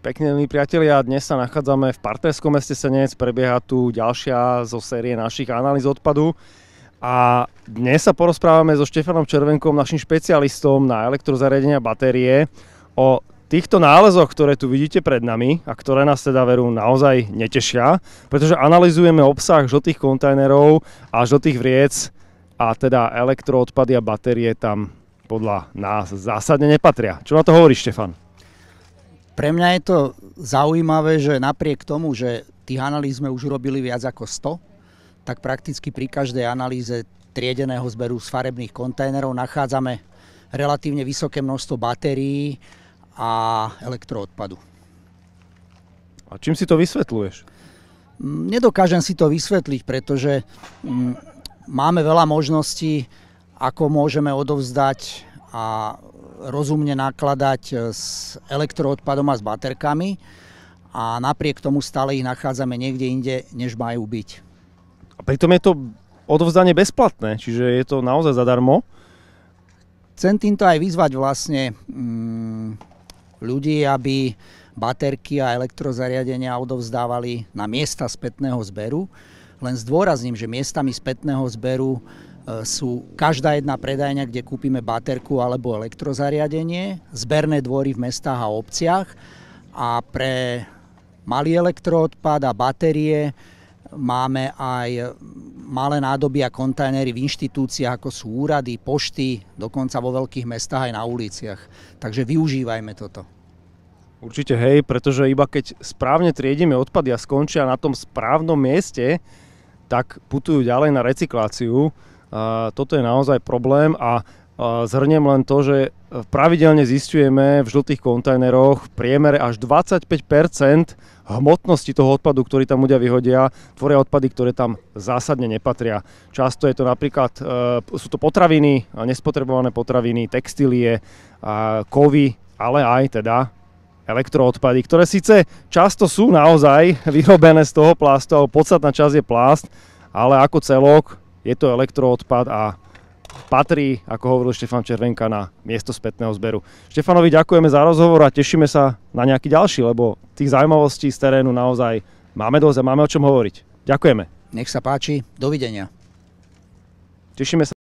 Pekne, milí priatelia, dnes sa nachádzame v partnerskom meste Senec, prebieha tu ďalšia zo série našich analýz odpadu a dnes sa porozprávame so Štefanom Červenkom, našim špecialistom na elektrozariadenia batérie, o týchto nálezoch, ktoré tu vidíte pred nami a ktoré nás teda veru naozaj netešia, pretože analyzujeme obsah žltých kontajnerov a žltých vriec a teda elektroodpady a batérie tam podľa nás zásadne nepatria. Čo na to hovoríš, Štefan? Pre mňa je to zaujímavé, že napriek tomu, že tých analýz sme už urobili viac ako 100, tak prakticky pri každej analýze triedeného zberu z farebných kontajnerov nachádzame relatívne vysoké množstvo batérií a elektroodpadu. A čím si to vysvetľuješ? Nedokážem si to vysvetliť, pretože máme veľa možností, ako môžeme odovzdať a rozumne nakladať s elektroodpadom a s baterkami a napriek tomu stále ich nachádzame niekde inde, než majú byť. A pritom je to odovzdanie bezplatné, čiže je to naozaj zadarmo. Chcem týmto aj vyzvať vlastne ľudí, aby baterky a elektrozariadenia odovzdávali na miesta spätného zberu. Len zdôrazním, že miestami spätného zberu sú každá jedna predajňa, kde kúpime baterku alebo elektrozariadenie, zberné dvory v mestách a obciach a pre malý elektroodpad a batérie máme aj malé nádoby a kontajnery v inštitúciách, ako sú úrady, pošty, dokonca vo veľkých mestách aj na uliciach. Takže využívajme toto. Určite hej, pretože iba keď správne triedime odpady a skončia na tom správnom mieste, tak putujú ďalej na recykláciu. Toto je naozaj problém a zhrniem len to, že pravidelne zisťujeme v žltých kontajneroch v priemere až 25% hmotnosti toho odpadu, ktorý tam ľudia vyhodia, tvoria odpady, ktoré tam zásadne nepatria. Často je to napríklad, sú to potraviny, nespotrebované potraviny, textílie, kovy, ale aj teda elektroodpady, ktoré síce často sú naozaj vyrobené z toho plastu, alebo podstatná časť je plast, ale ako celok je to elektroodpad a patrí, ako hovoril Štefan Červenka, na miesto spätného zberu. Štefanovi ďakujeme za rozhovor a tešíme sa na nejaký ďalší, lebo tých zaujímavostí z terénu naozaj máme dosť a máme o čom hovoriť. Ďakujeme. Nech sa páči, dovidenia. Tešíme sa.